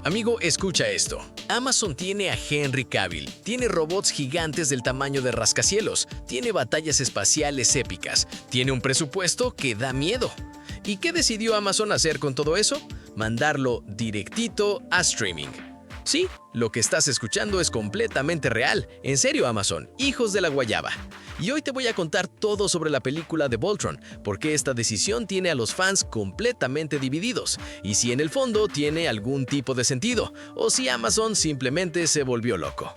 Amigo, escucha esto. Amazon tiene a Henry Cavill, tiene robots gigantes del tamaño de rascacielos, tiene batallas espaciales épicas, tiene un presupuesto que da miedo. ¿Y qué decidió Amazon hacer con todo eso? Mandarlo directito a streaming. Sí, lo que estás escuchando es completamente real. En serio, Amazon, hijos de la guayaba. Y hoy te voy a contar todo sobre la película de Voltron, porque esta decisión tiene a los fans completamente divididos, y si en el fondo tiene algún tipo de sentido, o si Amazon simplemente se volvió loco.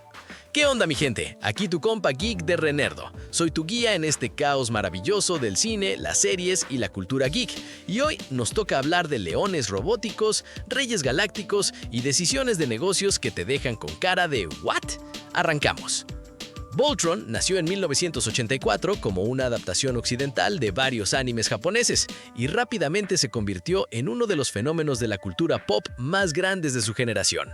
¿Qué onda, mi gente? Aquí tu compa geek de Renerdo. Soy tu guía en este caos maravilloso del cine, las series y la cultura geek. Y hoy nos toca hablar de leones robóticos, reyes galácticos y decisiones de negocios que te dejan con cara de ¿what? Arrancamos. Voltron nació en 1984 como una adaptación occidental de varios animes japoneses y rápidamente se convirtió en uno de los fenómenos de la cultura pop más grandes de su generación.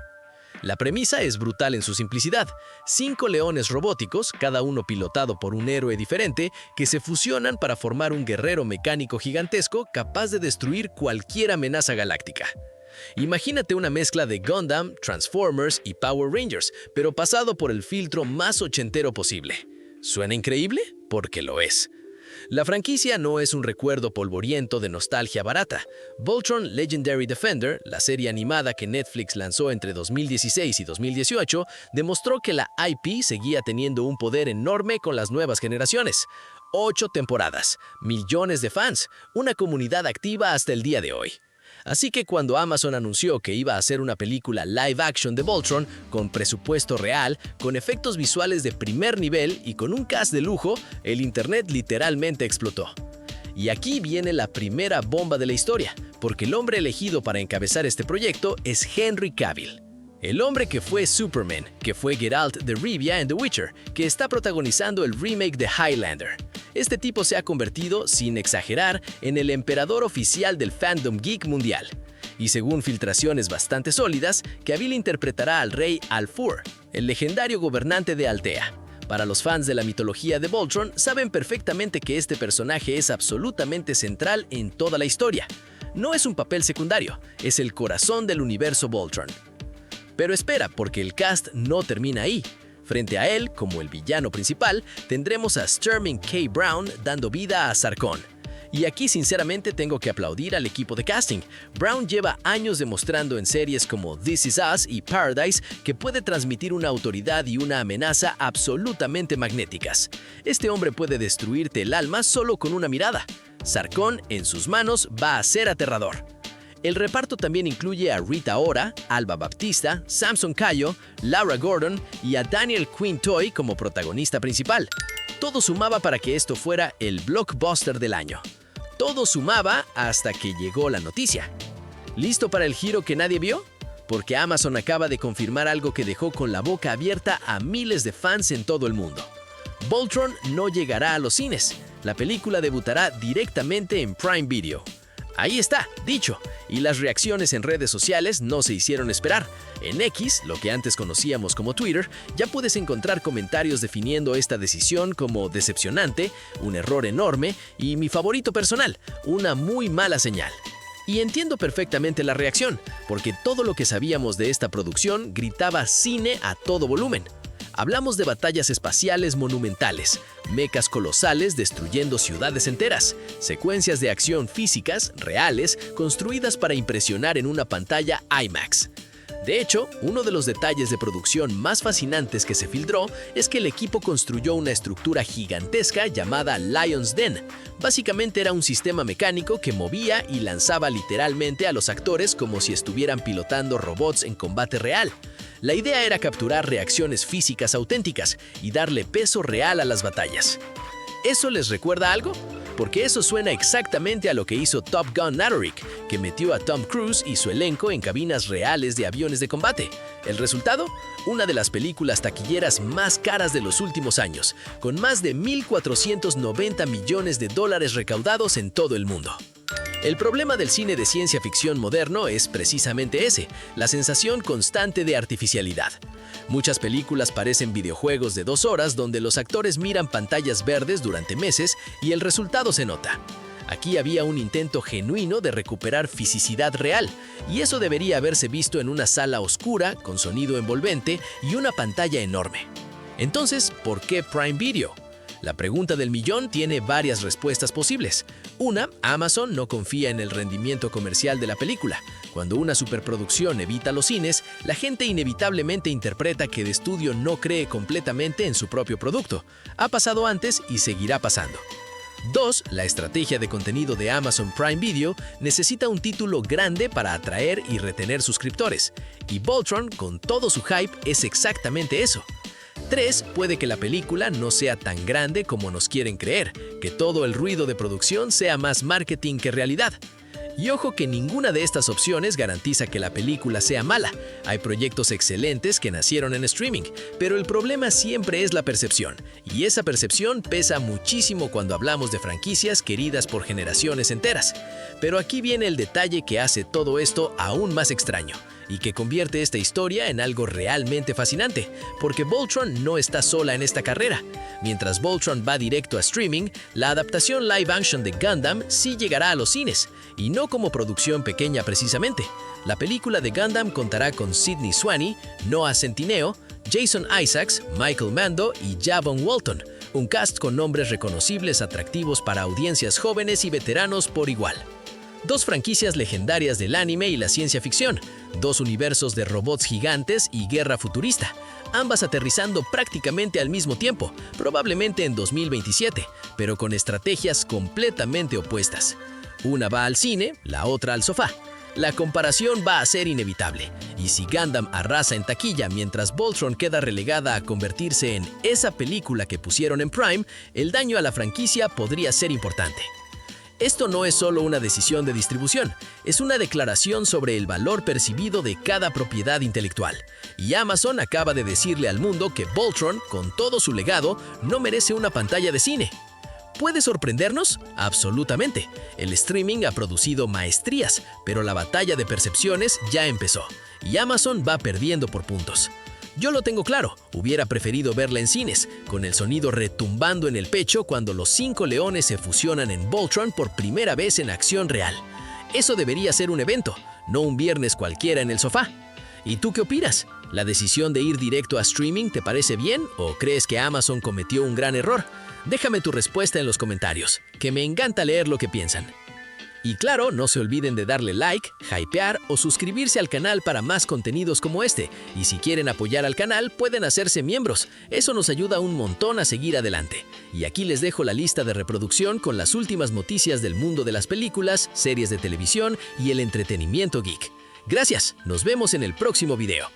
La premisa es brutal en su simplicidad. 5 leones robóticos, cada uno pilotado por un héroe diferente, que se fusionan para formar un guerrero mecánico gigantesco capaz de destruir cualquier amenaza galáctica. Imagínate una mezcla de Gundam, Transformers y Power Rangers, pero pasado por el filtro más ochentero posible. ¿Suena increíble? Porque lo es. La franquicia no es un recuerdo polvoriento de nostalgia barata. Voltron Legendary Defender, la serie animada que Netflix lanzó entre 2016 y 2018, demostró que la IP seguía teniendo un poder enorme con las nuevas generaciones. 8 temporadas, millones de fans, una comunidad activa hasta el día de hoy. Así que cuando Amazon anunció que iba a hacer una película live action de Voltron, con presupuesto real, con efectos visuales de primer nivel y con un cast de lujo, el internet literalmente explotó. Y aquí viene la primera bomba de la historia, porque el hombre elegido para encabezar este proyecto es Henry Cavill. El hombre que fue Superman, que fue Geralt de Rivia en The Witcher, que está protagonizando el remake de Highlander. Este tipo se ha convertido, sin exagerar, en el emperador oficial del fandom geek mundial. Y según filtraciones bastante sólidas, Cavill interpretará al rey Alfur, el legendario gobernante de Altea. Para los fans de la mitología de Voltron, saben perfectamente que este personaje es absolutamente central en toda la historia. No es un papel secundario, es el corazón del universo Voltron. Pero espera, porque el cast no termina ahí. Frente a él, como el villano principal, tendremos a Sterling K. Brown dando vida a Sarkon. Y aquí sinceramente tengo que aplaudir al equipo de casting. Brown lleva años demostrando en series como This Is Us y Paradise que puede transmitir una autoridad y una amenaza absolutamente magnéticas. Este hombre puede destruirte el alma solo con una mirada. Sarkon en sus manos va a ser aterrador. El reparto también incluye a Rita Ora, Alba Baptista, Samson Cayo, Laura Gordon y a Daniel Quintoy como protagonista principal. Todo sumaba para que esto fuera el blockbuster del año. Todo sumaba hasta que llegó la noticia. ¿Listo para el giro que nadie vio? Porque Amazon acaba de confirmar algo que dejó con la boca abierta a miles de fans en todo el mundo. Voltron no llegará a los cines. La película debutará directamente en Prime Video. Ahí está, dicho, y las reacciones en redes sociales no se hicieron esperar. En X, lo que antes conocíamos como Twitter, ya puedes encontrar comentarios definiendo esta decisión como decepcionante, un error enorme y mi favorito personal, una muy mala señal. Y entiendo perfectamente la reacción, porque todo lo que sabíamos de esta producción gritaba cine a todo volumen. Hablamos de batallas espaciales monumentales, mechas colosales destruyendo ciudades enteras, secuencias de acción físicas, reales, construidas para impresionar en una pantalla IMAX. De hecho, uno de los detalles de producción más fascinantes que se filtró es que el equipo construyó una estructura gigantesca llamada Lion's Den. Básicamente era un sistema mecánico que movía y lanzaba literalmente a los actores como si estuvieran pilotando robots en combate real. La idea era capturar reacciones físicas auténticas y darle peso real a las batallas. ¿Eso les recuerda algo? Porque eso suena exactamente a lo que hizo Top Gun Maverick, que metió a Tom Cruise y su elenco en cabinas reales de aviones de combate. ¿El resultado? Una de las películas taquilleras más caras de los últimos años, con más de 1.490 millones de dólares recaudados en todo el mundo. El problema del cine de ciencia ficción moderno es precisamente ese, la sensación constante de artificialidad. Muchas películas parecen videojuegos de 2 horas donde los actores miran pantallas verdes durante meses y el resultado se nota. Aquí había un intento genuino de recuperar fisicidad real, y eso debería haberse visto en una sala oscura, con sonido envolvente y una pantalla enorme. Entonces, ¿por qué Prime Video? La pregunta del millón tiene varias respuestas posibles. Una, Amazon no confía en el rendimiento comercial de la película. Cuando una superproducción evita los cines, la gente inevitablemente interpreta que el estudio no cree completamente en su propio producto. Ha pasado antes y seguirá pasando. 2. La estrategia de contenido de Amazon Prime Video necesita un título grande para atraer y retener suscriptores. Y Voltron, con todo su hype, es exactamente eso. 3. Puede que la película no sea tan grande como nos quieren creer, que todo el ruido de producción sea más marketing que realidad. Y ojo que ninguna de estas opciones garantiza que la película sea mala. Hay proyectos excelentes que nacieron en streaming, pero el problema siempre es la percepción. Y esa percepción pesa muchísimo cuando hablamos de franquicias queridas por generaciones enteras. Pero aquí viene el detalle que hace todo esto aún más extraño, y que convierte esta historia en algo realmente fascinante, porque Voltron no está sola en esta carrera. Mientras Voltron va directo a streaming, la adaptación live action de Gundam sí llegará a los cines, y no como producción pequeña precisamente. La película de Gundam contará con Sydney Sweeney, Noah Centineo, Jason Isaacs, Michael Mando y Javon Walton, un cast con nombres reconocibles atractivos para audiencias jóvenes y veteranos por igual. Dos franquicias legendarias del anime y la ciencia ficción, dos universos de robots gigantes y guerra futurista, ambas aterrizando prácticamente al mismo tiempo, probablemente en 2027, pero con estrategias completamente opuestas. Una va al cine, la otra al sofá. La comparación va a ser inevitable, y si Gundam arrasa en taquilla mientras Voltron queda relegada a convertirse en esa película que pusieron en Prime, el daño a la franquicia podría ser importante. Esto no es solo una decisión de distribución, es una declaración sobre el valor percibido de cada propiedad intelectual. Y Amazon acaba de decirle al mundo que Voltron, con todo su legado, no merece una pantalla de cine. ¿Puede sorprendernos? Absolutamente. El streaming ha producido maestrías, pero la batalla de percepciones ya empezó, y Amazon va perdiendo por puntos. Yo lo tengo claro, hubiera preferido verla en cines, con el sonido retumbando en el pecho cuando los 5 leones se fusionan en Voltron por primera vez en acción real. Eso debería ser un evento, no un viernes cualquiera en el sofá. ¿Y tú qué opinas? ¿La decisión de ir directo a streaming te parece bien o crees que Amazon cometió un gran error? Déjame tu respuesta en los comentarios, que me encanta leer lo que piensan. Y claro, no se olviden de darle like, hypear o suscribirse al canal para más contenidos como este. Y si quieren apoyar al canal, pueden hacerse miembros. Eso nos ayuda un montón a seguir adelante. Y aquí les dejo la lista de reproducción con las últimas noticias del mundo de las películas, series de televisión y el entretenimiento geek. Gracias, nos vemos en el próximo video.